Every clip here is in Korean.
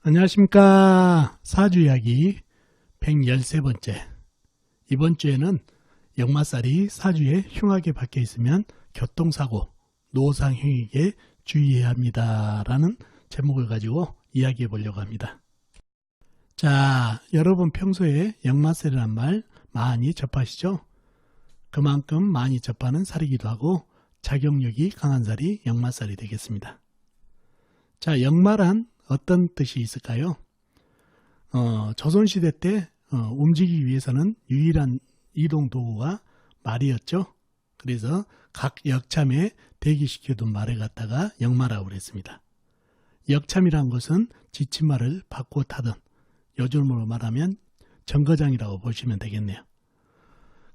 안녕하십니까. 사주이야기 113번째. 이번 주에는 역마살이 사주에 흉하게 박혀 있으면 교통사고, 노상행위에 주의해야 합니다. 라는 제목을 가지고 이야기해 보려고 합니다. 자, 여러분 평소에 역마살이란 말 많이 접하시죠? 그만큼 많이 접하는 살이기도 하고 작용력이 강한 살이 역마살이 되겠습니다. 자, 역마란 어떤 뜻이 있을까요? 조선시대 때 움직이기 위해서는 유일한 이동 도구가 말이었죠. 그래서 각 역참에 대기시켜둔 말을 갖다가 역마라고 그랬습니다. 역참이란 것은 지친말을 바꿔 타던, 요즘으로 말하면 정거장이라고 보시면 되겠네요.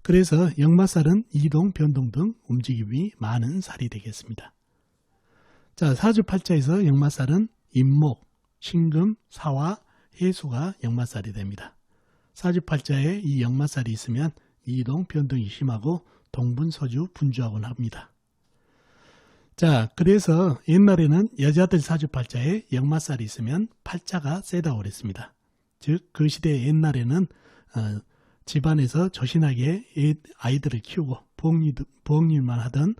그래서 역마살은 이동, 변동 등 움직임이 많은 살이 되겠습니다. 자, 사주팔자에서 역마살은 임목, 신금, 사화, 해수가 역마살이 됩니다. 사주팔자에 이 역마살이 있으면 이동, 변동이 심하고 동분서주, 분주하곤 합니다. 자, 그래서 옛날에는 여자들 사주팔자에 역마살이 있으면 팔자가 세다고 그랬습니다. 즉, 그 시대 옛날에는 집안에서 조신하게 아이들을 키우고 부엌일만 하던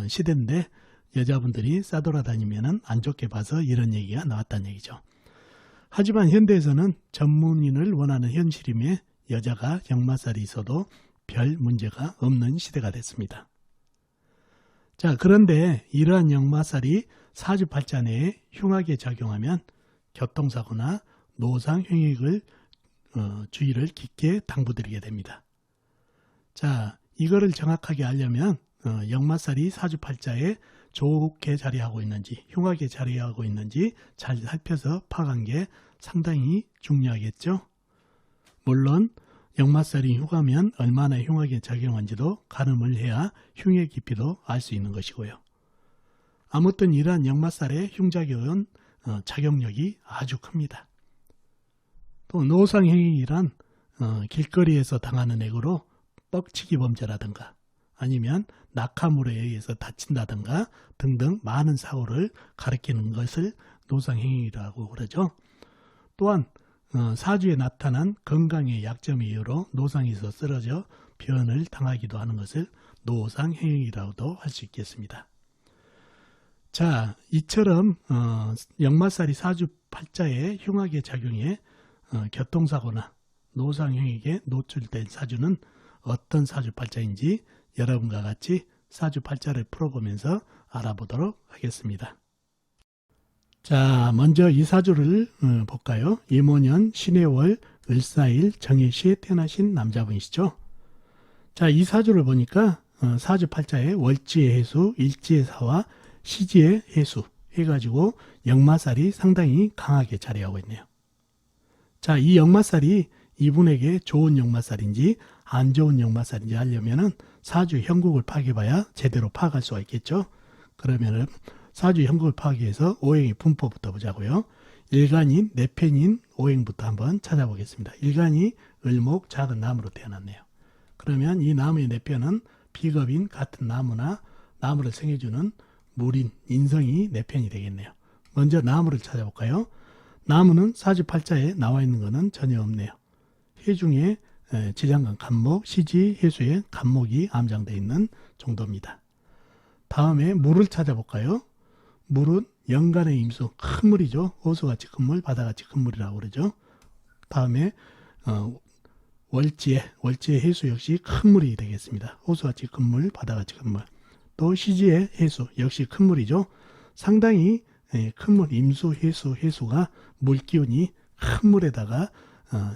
시대인데 여자분들이 싸돌아다니면 안 좋게 봐서 이런 얘기가 나왔다는 얘기죠. 하지만 현대에서는 전문인을 원하는 현실임에 여자가 역마살이 있어도 별 문제가 없는 시대가 됐습니다. 자, 그런데 이러한 역마살이 사주팔자 내에 흉하게 작용하면 교통사고나 노상행위를 주의를 깊게 당부드리게 됩니다. 자, 이거를 정확하게 알려면 역마살이 사주팔자에 좋게 자리하고 있는지 흉하게 자리하고 있는지 잘 살펴서 파악한 게 상당히 중요하겠죠. 물론 역마살이 흉하면 얼마나 흉하게 작용한지도 가늠을 해야 흉의 깊이도 알 수 있는 것이고요. 아무튼 이러한 역마살의 흉작용은 작용력이 아주 큽니다. 또 노상행위란 길거리에서 당하는 액으로 뻑치기 범죄라든가 아니면 낙하물에 의해서 다친다든가 등등 많은 사고를 가리키는 것을 노상행위라고 그러죠. 또한 사주에 나타난 건강의 약점의 이유로 노상에서 쓰러져 변을 당하기도 하는 것을 노상행위라고도 할 수 있겠습니다. 자, 이처럼 역마살이 사주팔자에 흉하게 작용해 교통사고나 노상행위에 노출된 사주는 어떤 사주팔자인지 여러분과 같이 사주팔자를 풀어보면서 알아보도록 하겠습니다. 자, 먼저 이 사주를 볼까요? 임오년 신해월 을사일 정해시에 태어나신 남자분이시죠. 자, 이 사주를 보니까 사주팔자에 월지의 해수, 일지의 사화, 시지의 해수 해가지고 역마살이 상당히 강하게 자리하고 있네요. 자, 이 역마살이 이분에게 좋은 역마살인지 안 좋은 역마살인지 하려면은 사주 형국을 파악해봐야 제대로 파악할 수가 있겠죠. 그러면은 사주 형국을 파악해서 오행의 분포부터 보자고요. 일간인, 내편인 오행부터 한번 찾아보겠습니다. 일간이 을목 작은 나무로 태어났네요. 그러면 이 나무의 내편은 비겁인 같은 나무나 나무를 생해주는 물인, 인성이 내편이 되겠네요. 먼저 나무를 찾아볼까요? 나무는 사주팔자에 나와 있는 것은 전혀 없네요. 해 중에 지장간 간목, 시지, 해수에 간목이 암장되어 있는 정도입니다. 다음에 물을 찾아볼까요? 물은 연간의 임수, 큰 물이죠. 호수같이 큰 물, 바다같이 큰 물이라고 그러죠. 다음에 월지의 해수 역시 큰 물이 되겠습니다. 호수같이 큰 물, 바다같이 큰 물. 또 시지의 해수 역시 큰 물이죠. 상당히 큰 물, 임수, 해수가 물기운이 큰 물에다가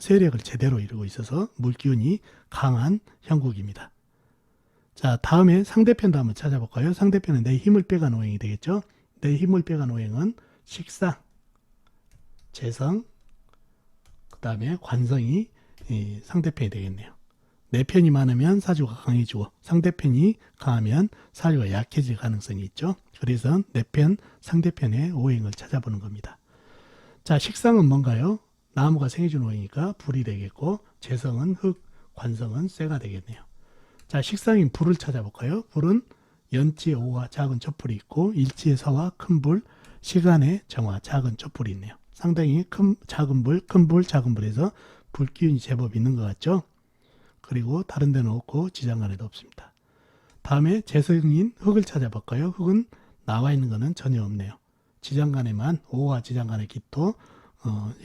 세력을 제대로 이루고 있어서 물기운이 강한 형국입니다. 자, 다음에 상대편도 한번 찾아볼까요? 상대편은 내 힘을 빼간 오행이 되겠죠. 내 힘을 빼간 오행은 식상, 재성, 그 다음에 관성이 상대편이 되겠네요. 내 편이 많으면 사주가 강해지고 상대편이 강하면 사주가 약해질 가능성이 있죠. 그래서 내 편, 상대편의 오행을 찾아보는 겁니다. 자, 식상은 뭔가요? 나무가 생해준 오행이니까 불이 되겠고 재성은 흙, 관성은 쇠가 되겠네요. 자, 식상인 불을 찾아볼까요? 불은 연지의 오와 작은 촛불이 있고 일지의 서와 큰 불, 시간의 정화 작은 촛불이 있네요. 상당히 작은 불, 큰 불, 작은 불에서 불기운이 제법 있는 것 같죠? 그리고 다른 데는 없고 지장간에도 없습니다. 다음에 재성인 흙을 찾아볼까요? 흙은 나와 있는 것은 전혀 없네요. 지장간에만 오화 지장간의 기토,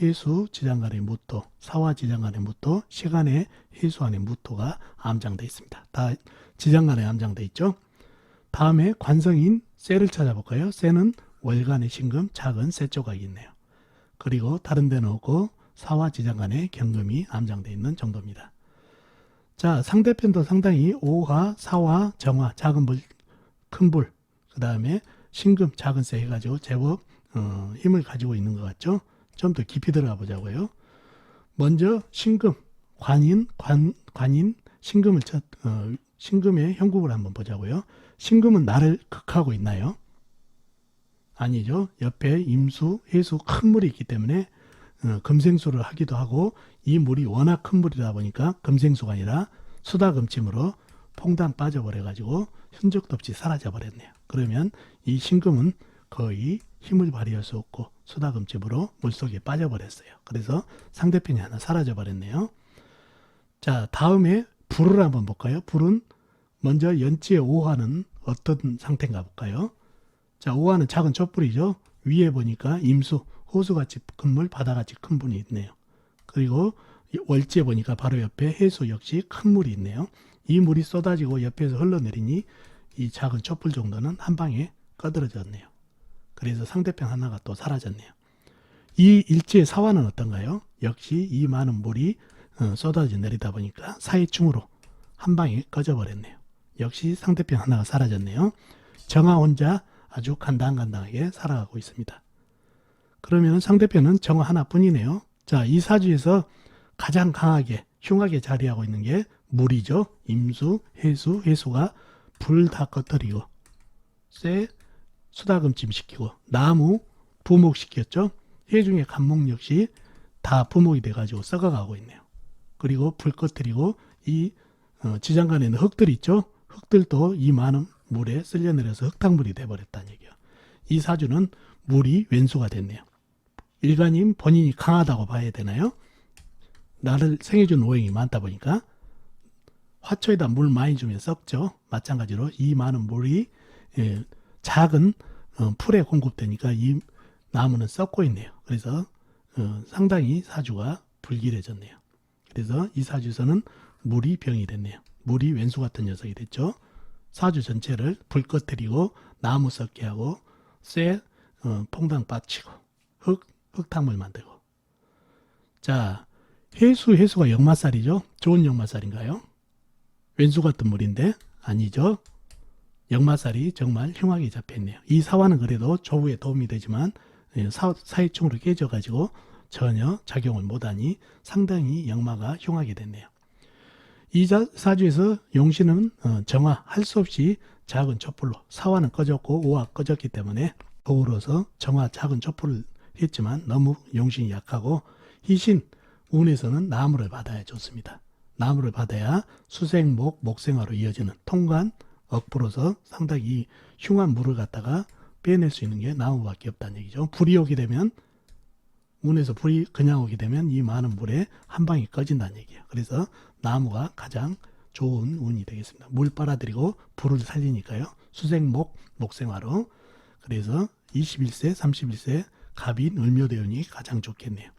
해수 지장간의 무토, 사화 지장간의 무토, 시간의 해수 안의 무토가 암장되어 있습니다. 다 지장간에 암장되어 있죠. 다음에 관성인 쇠를 찾아볼까요? 쇠는 월간의 신금, 작은 쇠 조각이 있네요. 그리고 다른 데는 없고 사화 지장간에 경금이 암장되어 있는 정도입니다. 자, 상대편도 상당히 오화, 사화, 정화, 작은 불, 큰 불, 그 다음에 신금, 작은 쇠 해가지고 제법 힘을 가지고 있는 것 같죠? 좀 더 깊이 들어가 보자고요. 먼저 신금, 관인, 신금의 형국을 한번 보자고요. 신금은 나를 극하고 있나요? 아니죠. 옆에 임수, 해수 큰 물이 있기 때문에 금생수를 하기도 하고, 이 물이 워낙 큰 물이다 보니까 금생수가 아니라 수다금침으로 퐁당 빠져버려가지고 흔적도 없이 사라져버렸네요. 그러면 이 신금은 거의 힘을 발휘할 수 없고 수다금침으로 물속에 빠져버렸어요. 그래서 상대편이 하나 사라져버렸네요. 자, 다음에 불을 한번 볼까요? 불은 먼저 연지의 오화는 어떤 상태인가 볼까요? 자, 오화는 작은 촛불이죠. 위에 보니까 임수, 호수같이 큰 물, 바다같이 큰 분이 있네요. 그리고 월지에 보니까 바로 옆에 해수 역시 큰 물이 있네요. 이 물이 쏟아지고 옆에서 흘러내리니 이 작은 촛불 정도는 한 방에 꺼들어졌네요. 그래서 상대편 하나가 또 사라졌네요. 이 일지의 사화는 어떤가요? 역시 이 많은 물이 쏟아져 내리다 보니까 사이충으로 한 방에 꺼져버렸네요. 역시 상대편 하나가 사라졌네요. 정화 혼자 아주 간당간당하게 살아가고 있습니다. 그러면 상대편은 정화 하나뿐이네요. 자, 이 사주에서 가장 강하게 흉하게 자리하고 있는 게 물이죠. 임수, 해수, 해수가 불 다 꺼뜨리고 쇠 수다금침 시키고 나무 부목시켰죠. 해중의 간목 역시 다 부목이 돼가지고 썩어가고 있네요. 그리고 불 꺼뜨리고 이 지장간에 있는 흙들 있죠. 흙들도 이 많은 물에 쓸려내려서 흙탕물이 돼버렸다는 얘기예요. 이 사주는 물이 왼수가 됐네요. 일간인 본인이 강하다고 봐야 되나요? 나를 생해준 오행이 많다 보니까 화초에다 물 많이 주면 썩죠. 마찬가지로 이 많은 물이 작은 풀에 공급되니까 이 나무는 썩고 있네요. 그래서 상당히 사주가 불길해졌네요. 그래서 이 사주에서는 물이 병이 됐네요. 물이 왼수 같은 녀석이 됐죠. 사주 전체를 불 꺼뜨리고 나무 썩게 하고 쇠 퐁당 빠치고 흙탕물 만들고. 자, 해수가 역마살이죠. 좋은 역마살인가요? 왼수 같은 물인데 아니죠. 역마살이 정말 흉하게 잡혔네요. 이 사화는 그래도 조우에 도움이 되지만 사이충으로 깨져가지고 전혀 작용을 못하니 상당히 역마가 흉하게 됐네요. 이 사주에서 용신은 정화할 수 없이 작은 촛불로 사화는 꺼졌고 오화 꺼졌기 때문에 더불어서 정화 작은 촛불을 했지만 너무 용신이 약하고 희신 운에서는 나무를 받아야 좋습니다. 나무를 받아야 수생목, 목생화로 이어지는 통관, 억부로서 상당히 흉한 물을 갖다가 빼낼 수 있는 게 나무밖에 없다는 얘기죠. 불이 오게 되면 운에서 불이 그냥 오게 되면 이 많은 물에 한 방에 꺼진다는 얘기예요. 그래서 나무가 가장 좋은 운이 되겠습니다. 물 빨아들이고 불을 살리니까요. 수생목, 목생화로. 그래서 21세, 31세 갑인, 을묘대운이 가장 좋겠네요.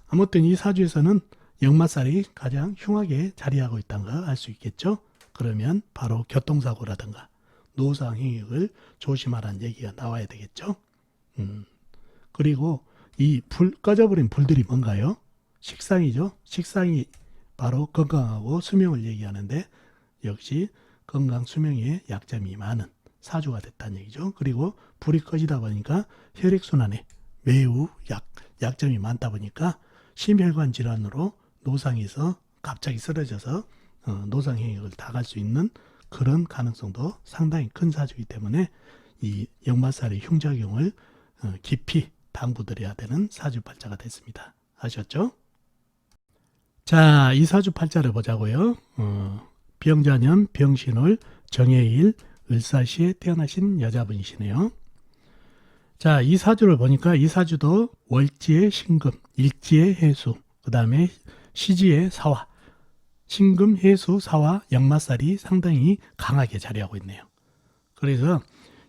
아무튼 이 사주에서는 역마살이 가장 흉하게 자리하고 있다는 걸 알 수 있겠죠. 그러면 바로 교통사고라든가 노상행위를 조심하라는 얘기가 나와야 되겠죠. 그리고 이 꺼져버린 불들이 뭔가요? 식상이죠. 식상이 바로 건강하고 수명을 얘기하는데 역시 건강 수명에 약점이 많은 사주가 됐다는 얘기죠. 그리고 불이 꺼지다 보니까 혈액순환에 매우 약점이 많다 보니까 심혈관 질환으로 노상에서 갑자기 쓰러져서 노상행위를 당할 수 있는 그런 가능성도 상당히 큰 사주이기 때문에 이 역마살의 흉작용을 깊이 당부드려야 되는 사주팔자가 됐습니다. 아셨죠? 자, 이 사주팔자를 보자고요. 병자년, 병신월, 정해일, 을사시에 태어나신 여자분이시네요. 자, 이 사주를 보니까 이 사주도 월지의 신금, 일지의 해수, 그 다음에 시지의 사화, 신금, 해수, 사화, 역마살이 상당히 강하게 자리하고 있네요. 그래서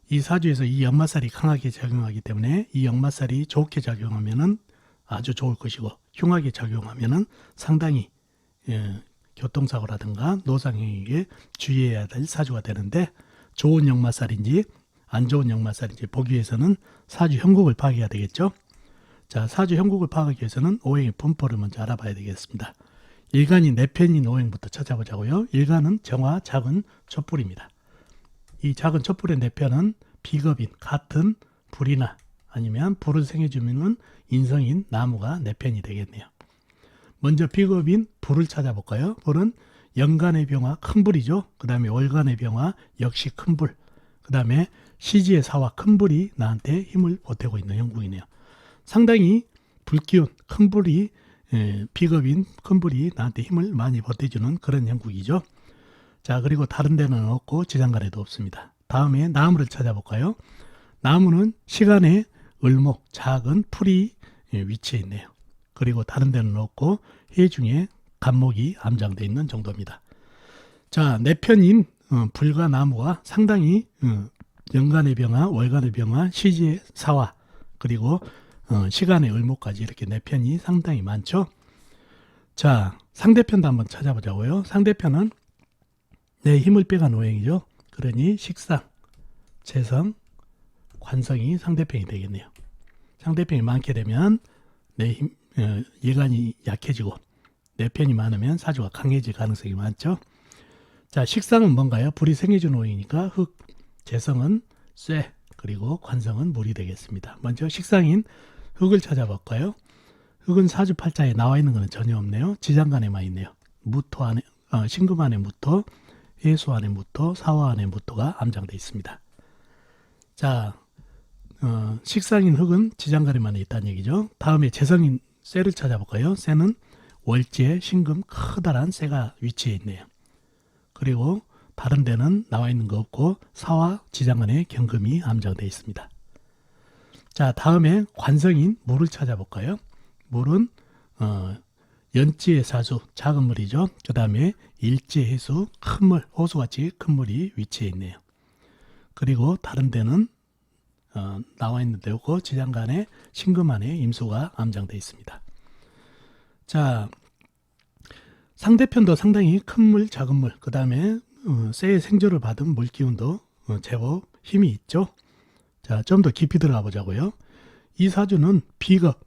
이 사주에서 이 역마살이 강하게 작용하기 때문에 이 역마살이 좋게 작용하면은 아주 좋을 것이고 흉하게 작용하면은 상당히 교통사고라든가 노상행위에 주의해야 될 사주가 되는데, 좋은 역마살인지 안 좋은 역마살인지 보기 위해서는 사주 형국을 파악해야 되겠죠. 자, 사주 형국을 파악하기 위해서는 오행의 분포를 먼저 알아봐야 되겠습니다. 일간이 네 편인 오행부터 찾아보자고요. 일간은 정화, 작은, 촛불입니다. 이 작은 촛불의 네 편은 비겁인 같은 불이나 아니면 불을 생해주면 인성인 나무가 네 편이 되겠네요. 먼저 비겁인 불을 찾아볼까요? 불은 연간의 병화, 큰 불이죠. 그 다음에 월간의 병화, 역시 큰 불. 그 다음에 시지의 사화, 큰 불이 나한테 힘을 보태고 있는 형국이네요. 상당히 불기운, 큰 불이, 비겁인 큰 불이 나한테 힘을 많이 보태주는 그런 형국이죠. 자, 그리고 다른 데는 없고 지장간에도 없습니다. 다음에 나무를 찾아볼까요? 나무는 시간의 을목, 작은 풀이 위치해 있네요. 그리고 다른 데는 없고 해중에 간목이 암장되어 있는 정도입니다. 자, 네 편인 불과 나무가 상당히 연간의 병화, 월간의 병화, 시지의 사화, 그리고 시간의 을목까지 이렇게 네 편이 상당히 많죠. 자, 상대편도 한번 찾아보자고요. 상대편은 내 힘을 빼간 오행이죠. 그러니 식상, 재성, 관성이 상대편이 되겠네요. 상대편이 많게 되면 내 힘, 예간이 약해지고 내 편이 많으면 사주가 강해질 가능성이 많죠. 자, 식상은 뭔가요? 불이 생해주는 오행이니까 흙, 재성은 쇠, 그리고 관성은 물이 되겠습니다. 먼저 식상인 흙을 찾아볼까요? 흙은 사주 팔자에 나와 있는 것은 전혀 없네요. 지장간에만 있네요. 무토 안에, 신금 안에 무토, 해수 안에 무토, 사화 안에 무토가 암장되어 있습니다. 자, 식상인 흙은 지장간에만 있다는 얘기죠. 다음에 재성인 쇠를 찾아볼까요? 쇠는 월지에 신금 커다란 쇠가 위치해 있네요. 그리고 다른 데는 나와 있는 거 없고 사화 지장간에 경금이 암장되어 있습니다. 자, 다음에 관성인 물을 찾아볼까요? 물은 연지의 사수, 작은 물이죠. 그 다음에 일지의 해수, 큰 물, 호수같이 큰 물이 위치해 있네요. 그리고 다른 데는 나와 있는 데 없고 지장간에 신금 안에 임수가 암장되어 있습니다. 자, 상대편도 상당히 큰 물, 작은 물, 그 다음에 쇠의 생조를 받은 물기운도 제법 힘이 있죠. 자, 좀 더 깊이 들어가 보자고요. 이 사주는 비겁,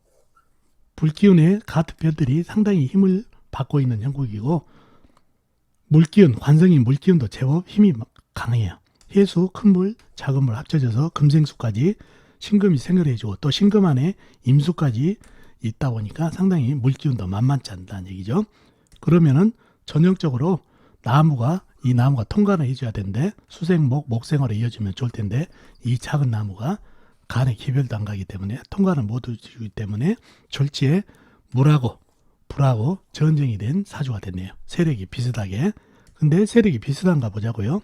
불기운의 같은 편들이 상당히 힘을 받고 있는 형국이고, 물기운, 관성인 물기운도 제법 힘이 강해요. 해수, 큰 물, 작은 물 합쳐져서 금생수까지 신금이 생활해주고 또 신금 안에 임수까지 있다 보니까 상당히 물기운도 만만치 않다는 얘기죠. 그러면은 전형적으로 이 나무가 통과를 해줘야 되는데 수생목, 목생으로 이어지면 좋을 텐데 이 작은 나무가 간에 기별도 안 가기 때문에 통과를 못 해주기 때문에 졸지에 물하고 불하고 전쟁이 된 사주가 됐네요. 세력이 비슷하게. 근데 세력이 비슷한가 보자고요.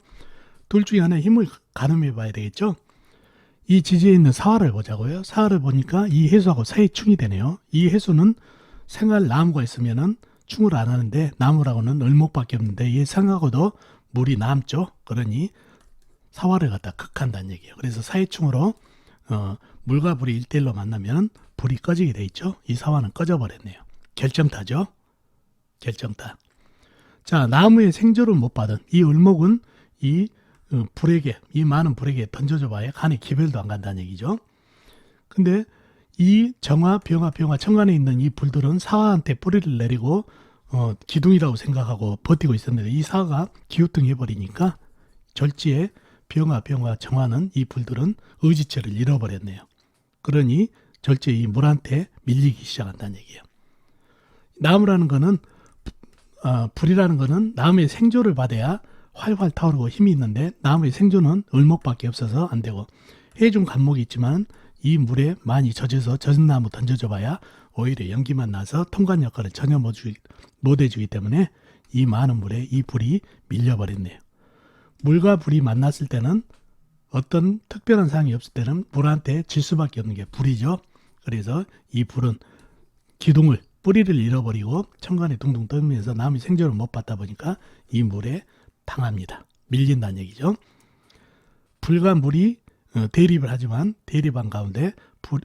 둘 중에 하나의 힘을 가늠해 봐야 되겠죠. 이 지지에 있는 사화를 보자고요. 사화를 보니까 이 해수하고 사이충이 되네요. 이 해수는 생활 나무가 있으면은 충을 안 하는데 나무라고는 을목밖에 없는데 이 생하고도 물이 남죠. 그러니 사화를 갖다 극한다는 얘기예요. 그래서 사이충으로 물과 불이 1대1로 만나면 불이 꺼지게 돼 있죠. 이 사화는 꺼져버렸네요. 결정타죠. 결정타. 자, 나무의 생조를 못 받은 이 을목은 이 불에게, 이 많은 불에게 던져줘 봐야 간에 기별도 안 간다는 얘기죠. 근데 이 정화, 병화, 천간에 있는 이 불들은 사화한테 뿌리를 내리고 기둥이라고 생각하고 버티고 있었는데 이 사화가 기우뚱해버리니까 절지에 병화, 정화는 이 불들은 의지체를 잃어버렸네요. 그러니 절지에 이 물한테 밀리기 시작한다는 얘기예요. 나무라는 거는 불이라는 거는 나무의 생조를 받아야 활활 타오르고 힘이 있는데 나무의 생조는 을목밖에 없어서 안 되고 해중 간목이 있지만 이 물에 많이 젖어서 젖은 나무 던져줘 봐야 오히려 연기만 나서 통관 역할을 전혀 못 해주기 때문에 이 많은 물에 이 불이 밀려버렸네요. 물과 불이 만났을 때는 어떤 특별한 상황이 없을 때는 불한테 질 수밖에 없는 게 불이죠. 그래서 이 불은 기둥을 뿌리를 잃어버리고 천간에 둥둥 떠면서 남이 생존을 못 받다 보니까 이 물에 당합니다. 밀린다는 얘기죠. 불과 물이 대립을 하지만 대립한 가운데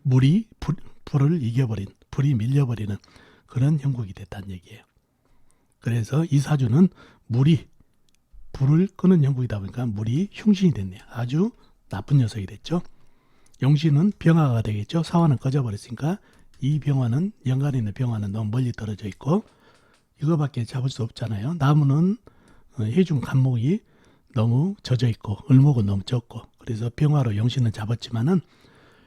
물이 불을 이겨버린, 불이 밀려버리는 그런 형국이 됐다는 얘기예요. 그래서 이 사주는 물이 불을 끄는 형국이다 보니까 물이 흉신이 됐네요. 아주 나쁜 녀석이 됐죠. 용신은 병화가 되겠죠. 사화는 꺼져버렸으니까 이 병화는 연간에 있는 병화는 너무 멀리 떨어져 있고 이거밖에 잡을 수 없잖아요. 나무는 해중 간목이 너무 젖어 있고 을목은 너무 적고 그래서 병화로 용신은 잡았지만은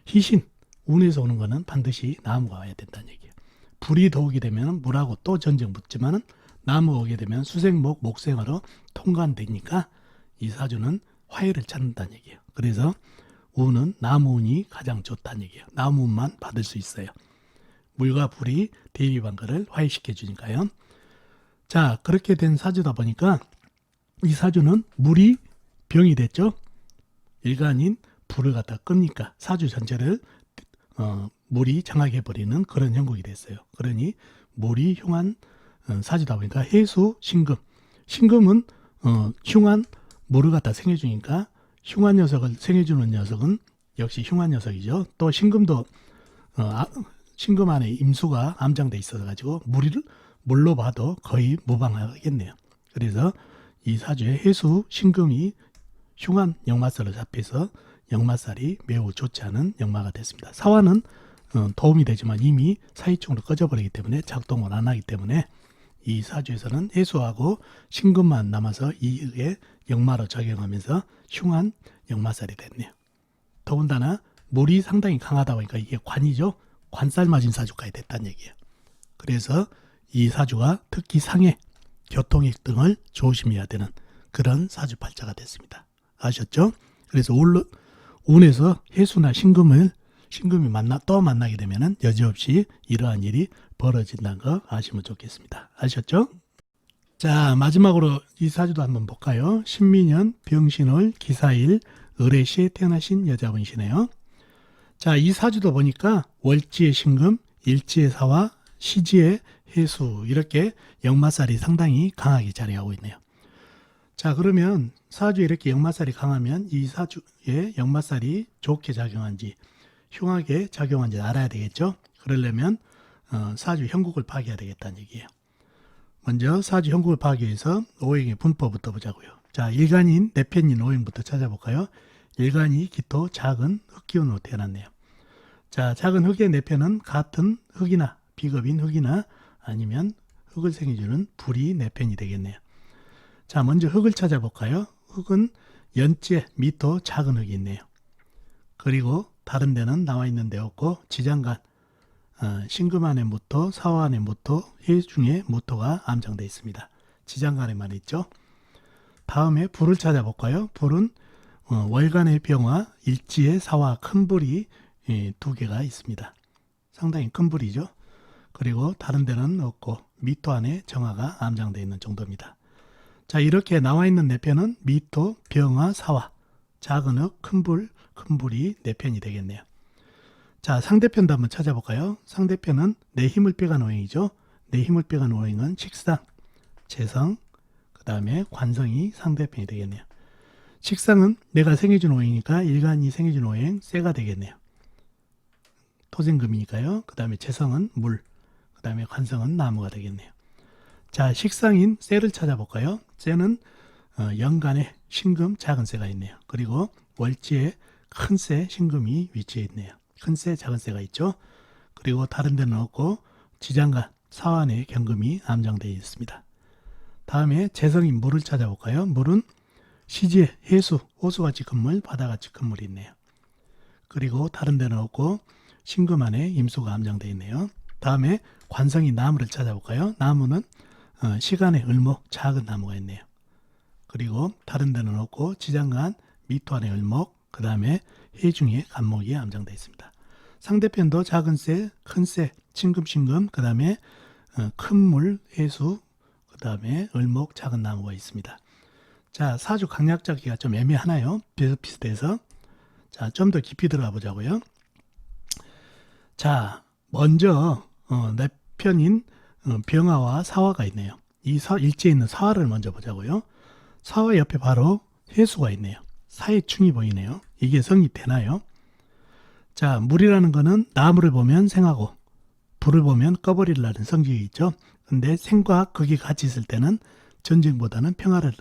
희신 운에서 오는 거는 반드시 나무가 와야 된다는 얘기예요. 불이 더오게 되면 물하고 또 전쟁 붙지만은 나무가 오게 되면 수생목 목생화로 통관되니까 이 사주는 화해를 찾는다는 얘기예요. 그래서 운은 나무운이 가장 좋다는 얘기예요. 나무운만 받을 수 있어요. 물과 불이 대비한 거를 화해시켜 주니까요. 자, 그렇게 된 사주다 보니까 이 사주는 물이 병이 됐죠. 일간인 불을 갖다 끕니까 사주 전체를 물이 장악해버리는 그런 형국이 됐어요. 그러니 물이 흉한 사주다 보니까 해수, 신금. 신금은 흉한 물을 갖다 생해주니까 흉한 녀석을 생해주는 녀석은 역시 흉한 녀석이죠. 또 신금도 신금 안에 임수가 암장돼 있어서 가지고 물로 봐도 거의 무방하겠네요. 그래서 이 사주에 해수, 신금이 흉한 역마살을 잡혀서 역마살이 매우 좋지 않은 역마가 됐습니다. 사화는 도움이 되지만 이미 사이충으로 꺼져버리기 때문에 작동을 안 하기 때문에 이 사주에서는 해수하고 신금만 남아서 이게 역마로 작용하면서 흉한 역마살이 됐네요. 더군다나 물이 상당히 강하다 보니까 이게 관이죠. 관살 맞은 사주까지 됐다는 얘기예요. 그래서 이 사주가 특히 상해, 교통익 등을 조심해야 되는 그런 사주팔자가 됐습니다. 아셨죠? 그래서 운에서 해수나 신금이 또 만나게 되면 여지없이 이러한 일이 벌어진다는 거 아시면 좋겠습니다. 아셨죠? 자, 마지막으로 이 사주도 한번 볼까요? 신민년, 병신월, 기사일, 을해시에 태어나신 여자분이시네요. 자, 이 사주도 보니까 월지의 신금, 일지의 사화, 시지의 해수 이렇게 역마살이 상당히 강하게 자리하고 있네요. 자, 그러면 사주에 이렇게 역마살이 강하면 이 사주에 역마살이 좋게 작용한지 흉하게 작용한지 알아야 되겠죠. 그러려면 사주 형국을 파악해야 되겠다는 얘기예요. 먼저 사주 형국을 파악하기 위해서 오행의 분포부터 보자고요. 자, 일간인 내편인 오행부터 찾아볼까요? 일간이 기토 작은 흑기운으로 태어났네요. 자, 작은 흑의 내편은 같은 흑이나 비겁인 흑이나 아니면 흑을 생겨주는 불이 내편이 되겠네요. 자, 먼저 흑을 찾아볼까요? 흑은 연재, 미토, 작은 흑이 있네요. 그리고 다른 데는 나와 있는 데 없고 지장간, 신금 안에 무토, 사화 안에 무토, 해중에 무토가 암장되어 있습니다. 지장간에만 있죠. 다음에 불을 찾아볼까요? 불은 월간의 병화, 일지의 사화, 큰 불이 두 개가 있습니다. 상당히 큰 불이죠. 그리고 다른 데는 없고 미토 안에 정화가 암장되어 있는 정도입니다. 자, 이렇게 나와 있는 내편은 미토, 병화, 사화, 작은 흑, 큰 불이 내편이 되겠네요. 자, 상대편도 한번 찾아볼까요? 상대편은 내 힘을 빼간 오행이죠. 내 힘을 빼간 오행은 식상, 재성, 그 다음에 관성이 상대편이 되겠네요. 식상은 내가 생해준 오행이니까 일간이 생해준 오행 쇠가 되겠네요. 토생금이니까요. 그 다음에 재성은 물, 그 다음에 관성은 나무가 되겠네요. 자, 식상인 쇠를 찾아볼까요? 쇠는 연간에 신금 작은 쇠가 있네요. 그리고 월지에 큰 쇠 신금이 위치해 있네요. 큰 쇠 작은 쇠가 있죠. 그리고 다른 데는 없고 지장간 사환의 경금이 암장되어 있습니다. 다음에 재성인 물을 찾아볼까요? 물은 시지에 해수, 호수같이 큰 물, 바다같이 큰 물이 있네요. 그리고 다른 데는 없고 신금 안에 임수가 암장되어 있네요. 다음에 관성이 나무를 찾아볼까요? 나무는 시간의 을목 작은 나무가 있네요. 그리고 다른 데는 없고 지장간 미토 안에 을목, 그 다음에 해중에 간목이 암장되어 있습니다. 상대편도 작은 쇠, 큰 쇠, 친금, 신금, 그 다음에 큰 물, 해수, 그 다음에 을목, 작은 나무가 있습니다. 자, 사주 강약 잡기가 좀 애매하나요? 비슷비슷해서 자, 좀 더 깊이 들어가 보자고요. 자, 먼저 내 편인 병화와 사화가 있네요. 이 일지에 있는 사화를 먼저 보자고요. 사화 옆에 바로 해수가 있네요. 사해충이 보이네요. 이게 성립되나요? 자, 물이라는 거는 나무를 보면 생하고 불을 보면 꺼버리려는 성질이 있죠. 근데 생과 극이 같이 있을 때는 전쟁보다는 평화를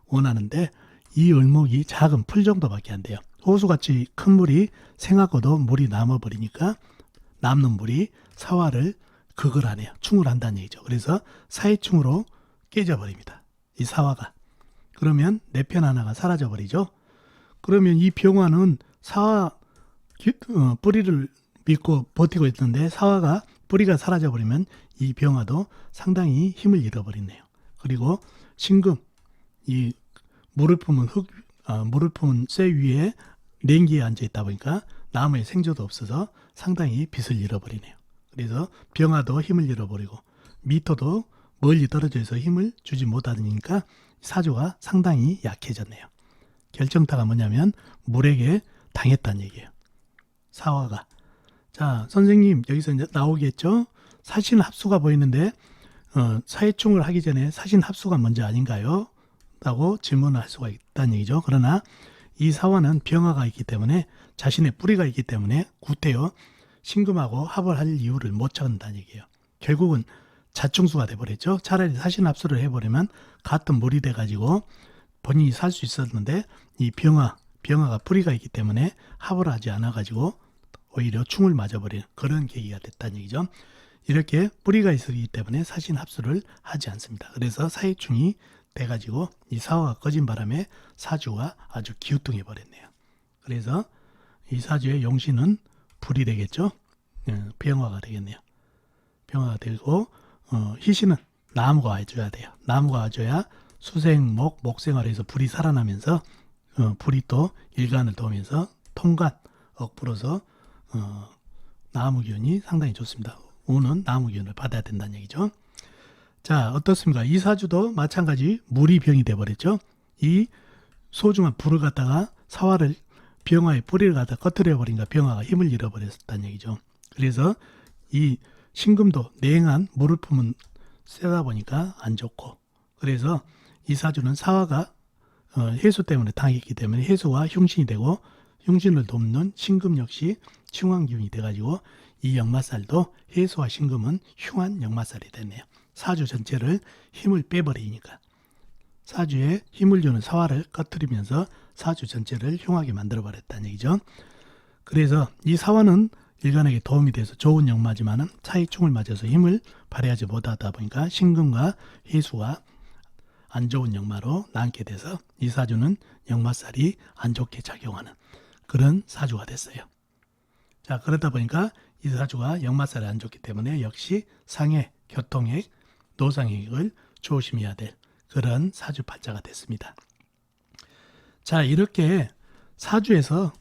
원하는데 이 을목이 작은 풀 정도밖에 안 돼요. 호수같이 큰 물이 생하고도 물이 남아버리니까 남는 물이 사화를 극을 하네요. 충을 한다는 얘기죠. 그래서 사해충으로 깨져버립니다. 이 사화가. 그러면 내 편 하나가 사라져버리죠. 그러면 이 병화는 사화 뿌리를 믿고 버티고 있는데 사화가 뿌리가 사라져버리면 이 병화도 상당히 힘을 잃어버리네요. 그리고 신금, 이 물을 품은 물을 품은 쇠 위에 냉기에 앉아 있다 보니까 나무에 생조도 없어서 상당히 빛을 잃어버리네요. 그래서 병화도 힘을 잃어버리고 미토도 멀리 떨어져 있어 힘을 주지 못하니까 사주가 상당히 약해졌네요. 결정타가 뭐냐면 물에게 당했다는 얘기예요. 사화가. 자, 선생님 여기서 이제 나오겠죠? 사신합수가 보이는데 사해충을 하기 전에 사신합수가 먼저 아닌가요? 라고 질문을 할 수가 있다는 얘기죠. 그러나 이 사화는 병화가 있기 때문에 자신의 뿌리가 있기 때문에 구태여 신금하고 합을 할 이유를 못 찾는다는 얘기예요. 결국은 자충수가 돼버렸죠. 차라리 사신합수를 해버리면 같은 물이 돼가지고 본인이 살 수 있었는데 이 병화가 뿌리가 있기 때문에 합을 하지 않아가지고 오히려 충을 맞아버리는 그런 계기가 됐다는 얘기죠. 이렇게 뿌리가 있기 때문에 사신합수를 하지 않습니다. 그래서 사해충이 돼가지고 이 사화가 꺼진 바람에 사주가 아주 기우뚱해 버렸네요. 그래서 이 사주의 용신은 불이 되겠죠. 병화가 되겠네요. 병화가 되고 희신은 나무가 와줘야 돼요. 나무가 와줘야 수생목, 목생활에서 불이 살아나면서 불이 또 일간을 도우면서 통간, 억부로서 나무 기운이 상당히 좋습니다. 우는 나무 기운을 받아야 된다는 얘기죠. 자, 어떻습니까? 이 사주도 마찬가지 물이 병이 돼버렸죠. 이 소중한 불을 갖다가 사화를 병화의 뿌리를 갖다 꺼트려 버린가 병화가 힘을 잃어버렸다는 얘기죠. 그래서 이 신금도 냉한 물을 품은 세다 보니까 안 좋고, 그래서 이 사주는 사화가 해수 때문에 당했기 때문에 해수와 흉신이 되고 흉신을 돕는 신금 역시 흉한 기운이 돼가지고 이 역마살도 해수와 신금은 흉한 역마살이 됐네요. 사주 전체를 힘을 빼버리니까 사주에 힘을 주는 사화를 꺼트리면서 사주 전체를 흉하게 만들어버렸다는 얘기죠. 그래서 이 사화는 일간에게 도움이 돼서 좋은 역마지만은 사해충을 맞아서 힘을 발휘하지 못하다 보니까 신금과 해수가 안 좋은 역마로 남게 돼서 이 사주는 역마살이 안 좋게 작용하는 그런 사주가 됐어요. 자, 그러다 보니까 이 사주가 역마살이 안 좋기 때문에 역시 상해, 교통액, 노상액을 조심해야 될 그런 사주팔자가 됐습니다. 자, 이렇게 사주에서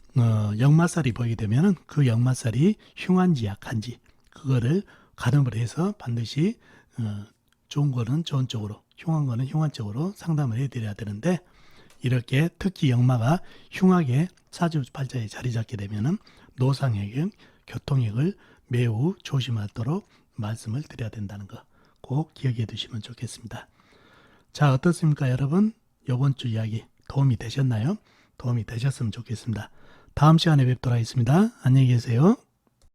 역마살이 보이게 되면 그 역마살이 흉한지 약한지 그거를 가늠을 해서 반드시 좋은 거는 좋은 쪽으로, 흉한 거는 흉한 쪽으로 상담을 해드려야 되는데, 이렇게 특히 역마가 흉하게 사주팔자에 자리 잡게 되면 노상액, 교통액을 매우 조심하도록 말씀을 드려야 된다는 거 꼭 기억해 두시면 좋겠습니다. 자, 어떻습니까 여러분? 이번 주 이야기 도움이 되셨나요? 도움이 되셨으면 좋겠습니다. 다음 시간에 뵙도록 하겠습니다. 안녕히 계세요.